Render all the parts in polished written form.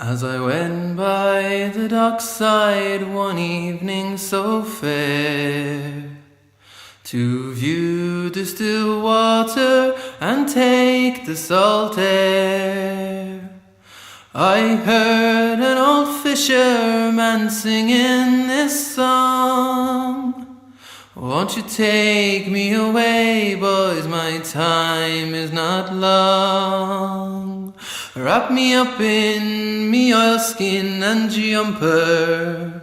As I went by the dockside one evening so fair, to view the still water and take the salt air, I heard an old fisherman singing this song. Won't you take me away, boys, my time is not long. Wrap me up in me oilskin and jumper.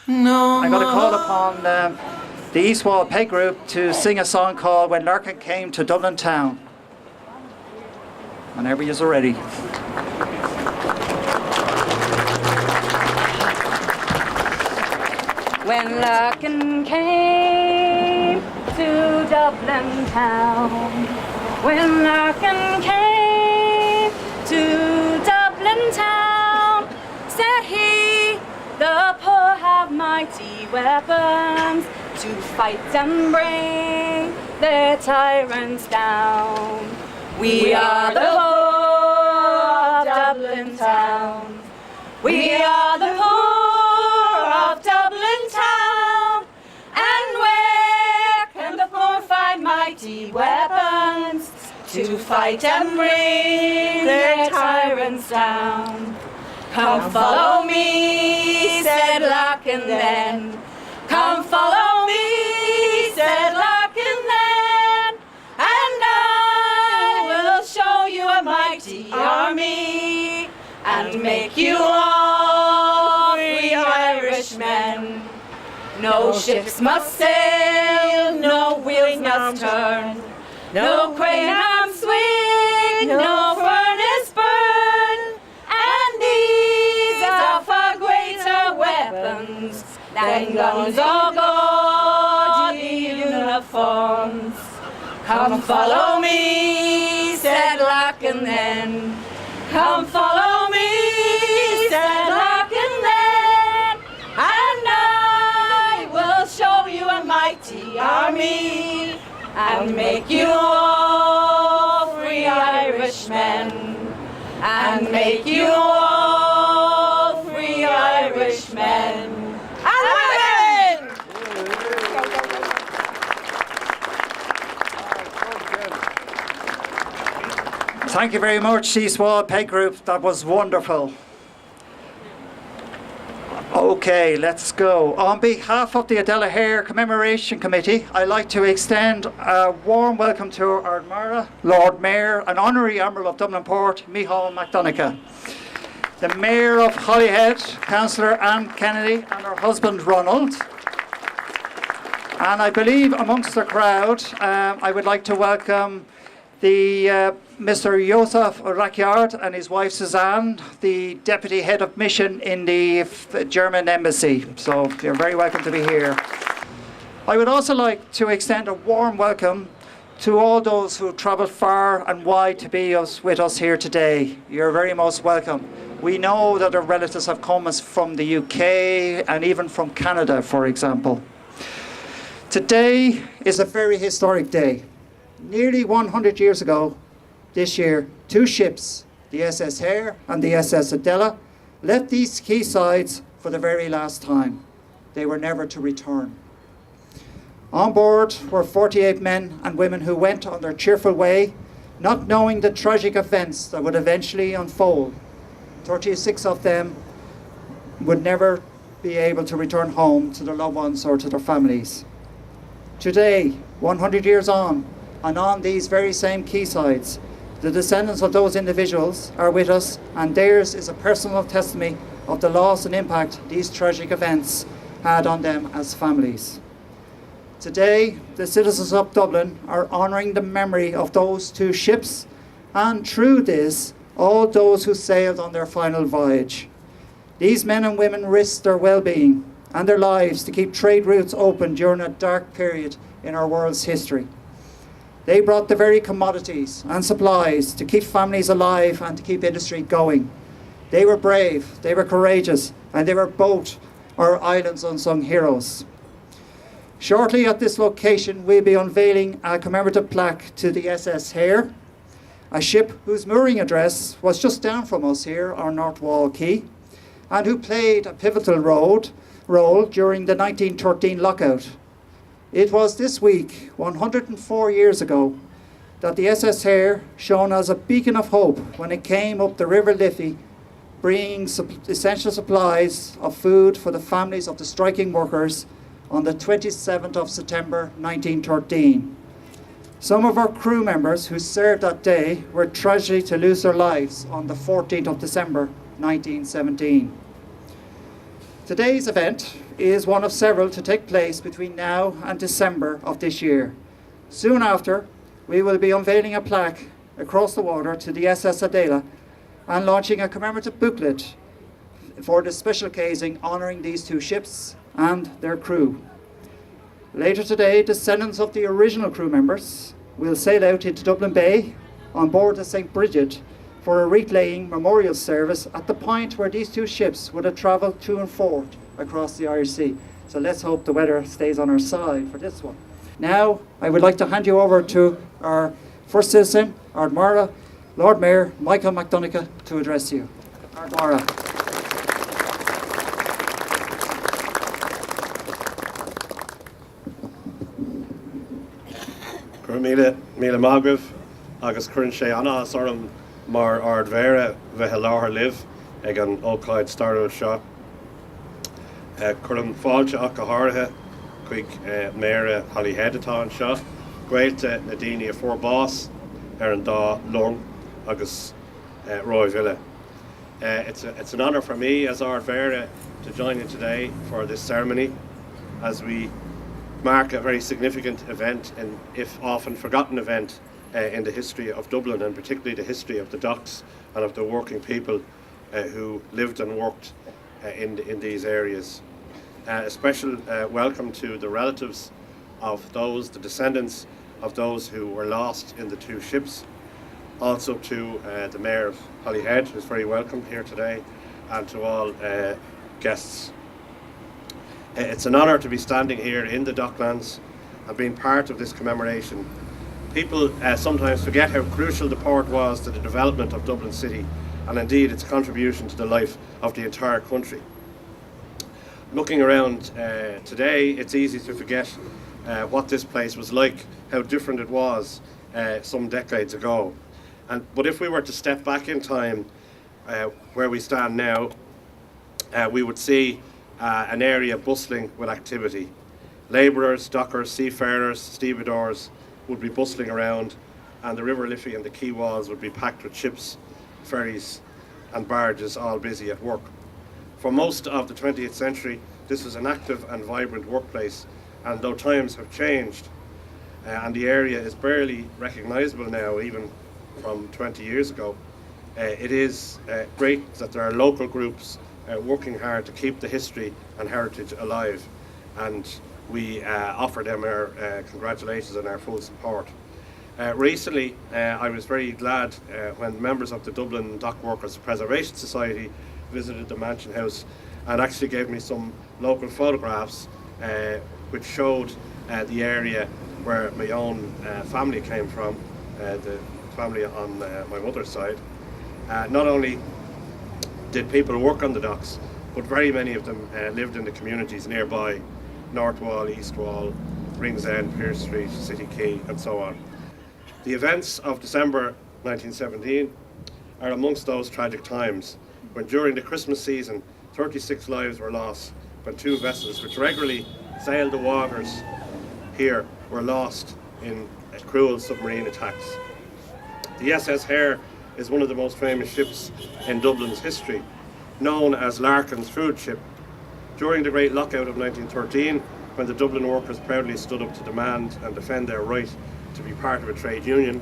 No, I'm going to call upon the East Wall Peg Group to sing a song called When Larkin Came to Dublin Town. Whenever you're ready. When Larkin came to Dublin town, when Larkin came to Dublin town, said he, the poor have mighty weapons to fight and bring their tyrants down. We are the poor of Dublin town. We are the poor of Dublin town. And where can the poor find mighty weapons to fight and bring their tyrants down? Come follow me, said Larkin then. Come follow me, said Larkin then. And I will show you a mighty army and make you all free Irishmen. No ships must sail, no wheels must turn, no crane arm swing, no furnace burn. And these are far greater weapons than guns or gaudy uniforms. Come follow me, said Larkin then. Come follow me, said Larkin then. And I will show you a mighty army and make you all free Irishmen. And make you all free Irishmen. And women! Thank you very much, East Wall Peg Group. That was wonderful. Okay, let's go. On behalf of the Adela Hare Commemoration Committee, I'd like to extend a warm welcome to Ardmhéara, Lord Mayor and Honorary Admiral of Dublin Port, Mícheál MacDonncha, the Mayor of Holyhead, Councillor Anne Kennedy, and her husband Ronald. And I believe amongst the crowd, I would like to welcome the Mr. Josef Rakyard and his wife Suzanne, the Deputy Head of Mission in the German Embassy. So you're very welcome to be here. I would also like to extend a warm welcome to all those who travelled far and wide to be with us here today. You're very most welcome. We know that our relatives have come from the UK and even from Canada, for example. Today is a very historic day. Nearly 100 years ago, this year, two ships, the SS Hare and the SS Adela, left these quaysides for the very last time. They were never to return. On board were 48 men and women who went on their cheerful way, not knowing the tragic events that would eventually unfold. 36 of them would never be able to return home to their loved ones or to their families. Today, 100 years on, and on these very same quaysides, the descendants of those individuals are with us, and theirs is a personal testimony of the loss and impact these tragic events had on them as families. Today, the citizens of Dublin are honouring the memory of those two ships, and through this, all those who sailed on their final voyage. These men and women risked their well-being and their lives to keep trade routes open during a dark period in our world's history. They brought the very commodities and supplies to keep families alive and to keep industry going. They were brave, they were courageous, and they were both our island's unsung heroes. Shortly at this location, we'll be unveiling a commemorative plaque to the SS Hare, a ship whose mooring address was just down from us here on North Wall Quay, and who played a pivotal role during the 1913 lockout. It was this week, 104 years ago, that the SS Hare shone as a beacon of hope when it came up the River Liffey, bringing essential supplies of food for the families of the striking workers on the 27th of September 1913. Some of our crew members who served that day were tragically to lose their lives on the 14th of December 1917. Today's event is one of several to take place between now and December of this year. Soon after, we will be unveiling a plaque across the water to the SS Adela and launching a commemorative booklet for the special occasion honouring these two ships and their crew. Later today, descendants of the original crew members will sail out into Dublin Bay on board the St. Bridget for a wreath-laying memorial service at the point where these two ships would have travelled to and forth across the Irish Sea. So let's hope the weather stays on our side for this one. Now, I would like to hand you over to our first citizen, Ardmhéara, Lord Mayor Mícheál MacDonncha, to address you. Ardmhéara. Míle mágah agus chuann sé anas orm mar Ardmhéara bheith láthair libh ag an ócáid starúil seo. Chuirm fáilte ach go háirithe chuig méire Holyhead atá an seo. Gréilte na daoine a fórbás ar an dá long agus Roiville. It's an honour for me as Ardmhéara to join you today for this ceremony as we mark a very significant event, and if often forgotten event in the history of Dublin, and particularly the history of the docks and of the working people who lived and worked in these areas. A special welcome to the relatives of those, the descendants of those who were lost in the two ships. Also to the Mayor of Holyhead, who's very welcome here today, and to all guests. It's an honour to be standing here in the Docklands and being part of this commemoration. People sometimes forget how crucial the port was to the development of Dublin City, and indeed its contribution to the life of the entire country. Looking around today, it's easy to forget what this place was like, how different it was some decades ago. But if we were to step back in time where we stand now, we would see an area bustling with activity. Labourers, dockers, seafarers, stevedores would be bustling around, and the River Liffey and the quay walls would be packed with ships, ferries and barges, all busy at work. For most of the 20th century, this was an active and vibrant workplace, and though times have changed and the area is barely recognisable now, even from 20 years ago, it is great that there are local groups working hard to keep the history and heritage alive, and we offer them our congratulations and our full support. Recently, I was very glad when members of the Dublin Dock Workers Preservation Society visited the Mansion House and actually gave me some local photographs which showed the area where my own family came from, the family on my mother's side. Not only did people work on the docks, but very many of them lived in the communities nearby: North Wall, East Wall, Ringsend, Pearse Street, City Quay, and so on. The events of December 1917 are amongst those tragic times when during the Christmas season 36 lives were lost when two vessels which regularly sailed the waters here were lost in cruel submarine attacks. The SS Hare is one of the most famous ships in Dublin's history, known as Larkin's food ship. During the Great Lockout of 1913, when the Dublin workers proudly stood up to demand and defend their right to be part of a trade union,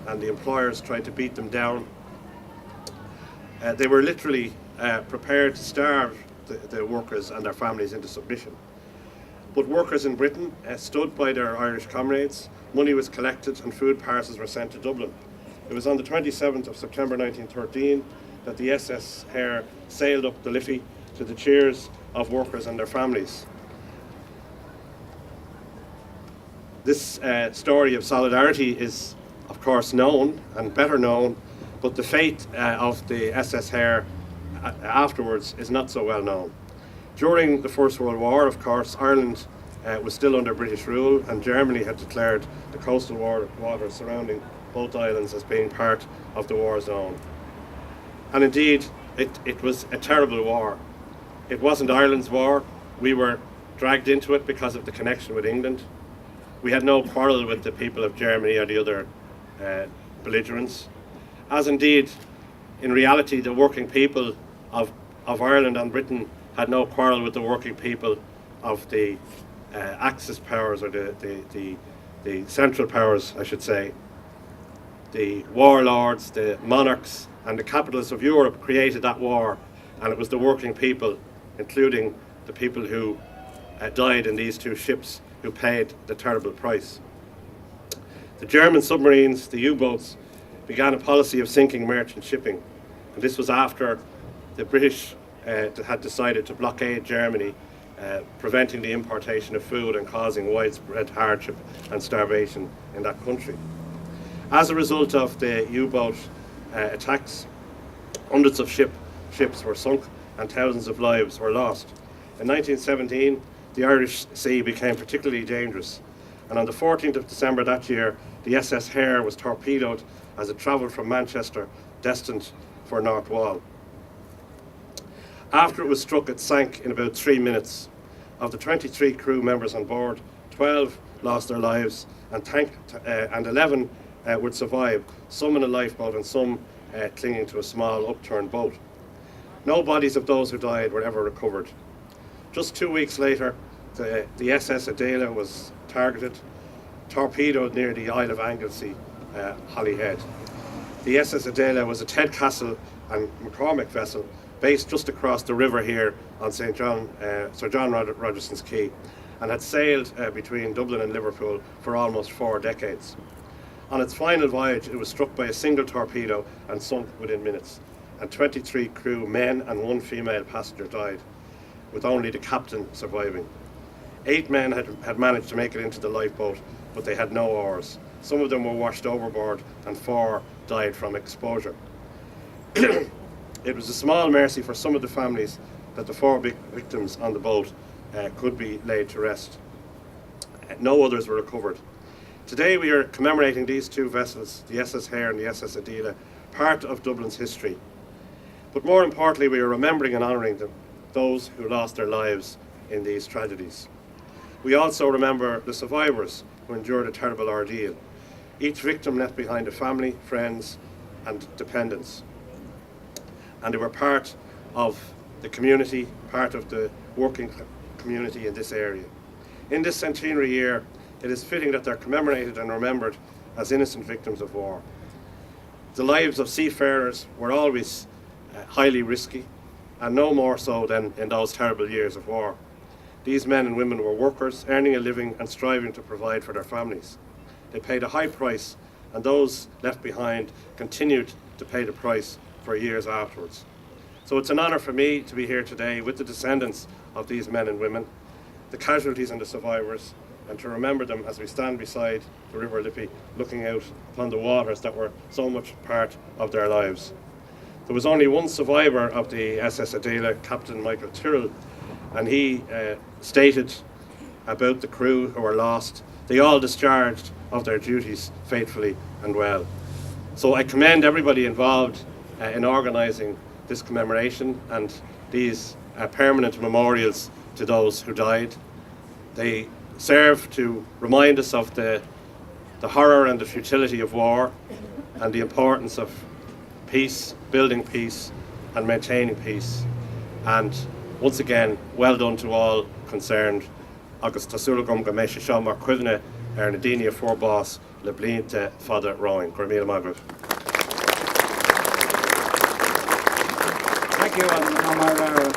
and the employers tried to beat them down, they were literally prepared to starve the workers and their families into submission. But workers in Britain stood by their Irish comrades. Money was collected and food parcels were sent to Dublin. It was on the 27th of September 1913 that the SS Hare sailed up the Liffey to the cheers of workers and their families. This story of solidarity is of course, known and better known, but the fate of the SS Hare afterwards is not so well known. During the First World War, of course, Ireland was still under British rule, and Germany had declared the coastal waters surrounding both islands as being part of the war zone. And indeed, it was a terrible war. It wasn't Ireland's war. We were dragged into it because of the connection with England. We had no quarrel with the people of Germany or the other belligerents, as indeed, in reality, the working people of Ireland and Britain had no quarrel with the working people of the Axis powers, or the Central powers, I should say. The warlords, the monarchs, and the capitalists of Europe created that war, and it was the working people, including the people who died in these two ships, who paid the terrible price. The German submarines, the U-boats, began a policy of sinking merchant shipping, and this was after the British had decided to blockade Germany, preventing the importation of food and causing widespread hardship and starvation in that country. As a result of the U-boat attacks, hundreds of ships were sunk and thousands of lives were lost. In 1917, the Irish Sea became particularly dangerous, and on the 14th of December that year, the SS Hare was torpedoed as it travelled from Manchester, destined for North Wall. After it was struck, it sank in about 3 minutes. Of the 23 crew members on board, 12 lost their lives, and 11 would survive, some in a lifeboat and some clinging to a small upturned boat. No bodies of those who died were ever recovered. Just 2 weeks later, the SS Adela was targeted, torpedoed near the Isle of Anglesey, Holyhead. The SS Adela was a Tedcastle and McCormick vessel based just across the river here on Sir John Rogerson's Quay, and had sailed between Dublin and Liverpool for almost 4 decades. On its final voyage, it was struck by a single torpedo and sunk within minutes, and 23 crew, men and 1 female passenger died, with only the captain surviving. 8 men had managed to make it into the lifeboat, but they had no oars. Some of them were washed overboard, and 4 died from exposure. It was a small mercy for some of the families that the 4 victims on the boat could be laid to rest. No others were recovered. Today we are commemorating these 2 vessels, the SS Hare and the SS Adela, part of Dublin's history. But more importantly, we are remembering and honouring those who lost their lives in these tragedies. We also remember the survivors who endured a terrible ordeal. Each victim left behind a family, friends, and dependents. And they were part of the community, part of the working community in this area. In this centenary year, it is fitting that they're commemorated and remembered as innocent victims of war. The lives of seafarers were always highly risky, and no more so than in those terrible years of war. These men and women were workers, earning a living and striving to provide for their families. They paid a high price, and those left behind continued to pay the price for years afterwards. So it's an honour for me to be here today with the descendants of these men and women, the casualties and the survivors, and to remember them as we stand beside the River Liffey, looking out upon the waters that were so much part of their lives. There was only one survivor of the SS Adela, Captain Michael Tyrrell, and he stated about the crew who were lost, they all discharged of their duties faithfully and well. So I commend everybody involved in organising this commemoration and these permanent memorials to those who died. They serve to remind us of the horror and the futility of war and the importance of peace, building peace and maintaining peace. And once again, well done to all concerned. Agus tasúla gom go mbeidh sé seo mar cuimhne na daoine fórbás le blianta fada roin. Gur míle maith. Thank you, Ardmhéara.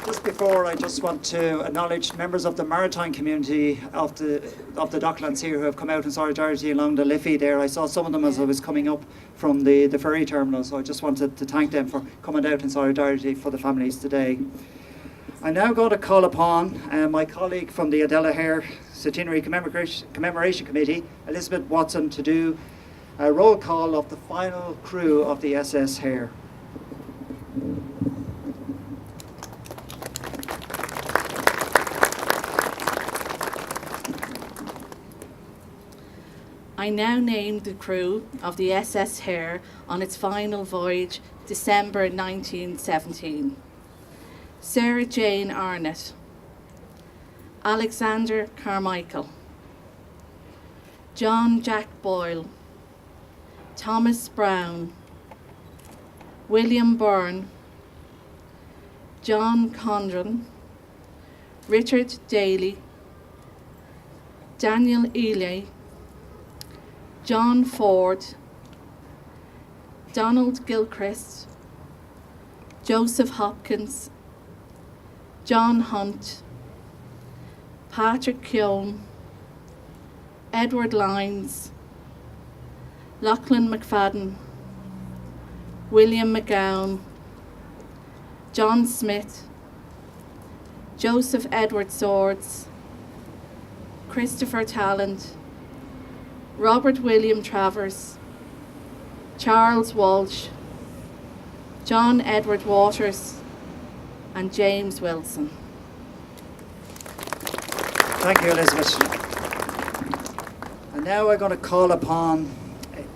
Just before, I just want to acknowledge members of the maritime community of the Docklands here who have come out in solidarity along the Liffey there. I saw some of them as I was coming up from the ferry terminal, so I just wanted to thank them for coming out in solidarity for the families today. I'm now going to call upon my colleague from the Adela Hare Centenary Commemoration Committee, Elizabeth Watson, to do A roll call of the final crew of the SS Hare. I now name the crew of the SS Hare on its final voyage, December 1917. Sarah Jane Arnott, Alexander Carmichael, John Jack Boyle, Thomas Brown, William Byrne, John Condren, Richard Daly, Daniel Ely, John Ford, Donald Gilchrist, Joseph Hopkins, John Hunt, Patrick Keown, Edward Lyons, Lachlan McFadden, William McGowan, John Smith, Joseph Edward Swords, Christopher Tallant, Robert William Travers, Charles Walsh, John Edward Waters, and James Wilson. Thank you, Elizabeth. And now we're going to call upon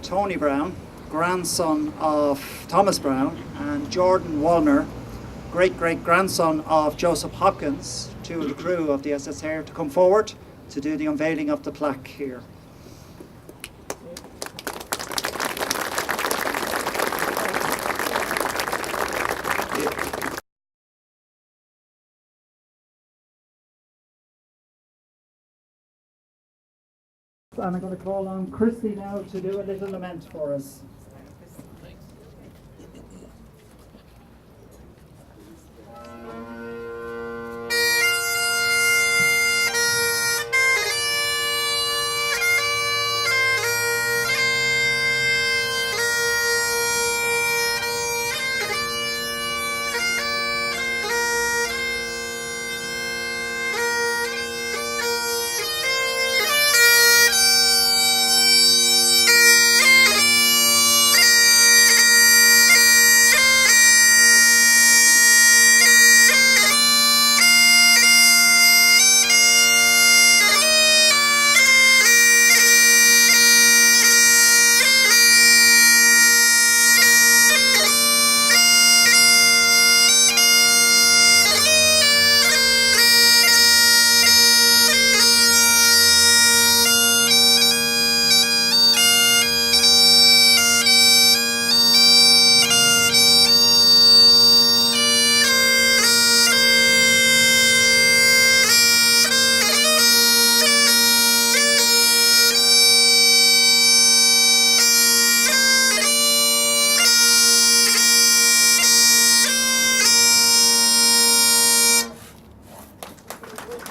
Tony Brown, grandson of Thomas Brown, and Jordan Wallner, great-great-grandson of Joseph Hopkins, two of the crew of the SS Hare, to come forward to do the unveiling of the plaque here. And I'm going to call on Christy now to do a little lament for us.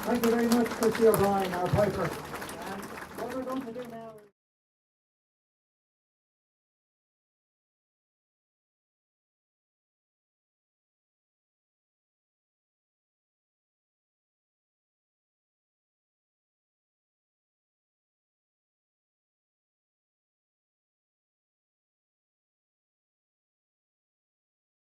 Thank you very much, Christy O'Brien, our piper. And what we're going to do now is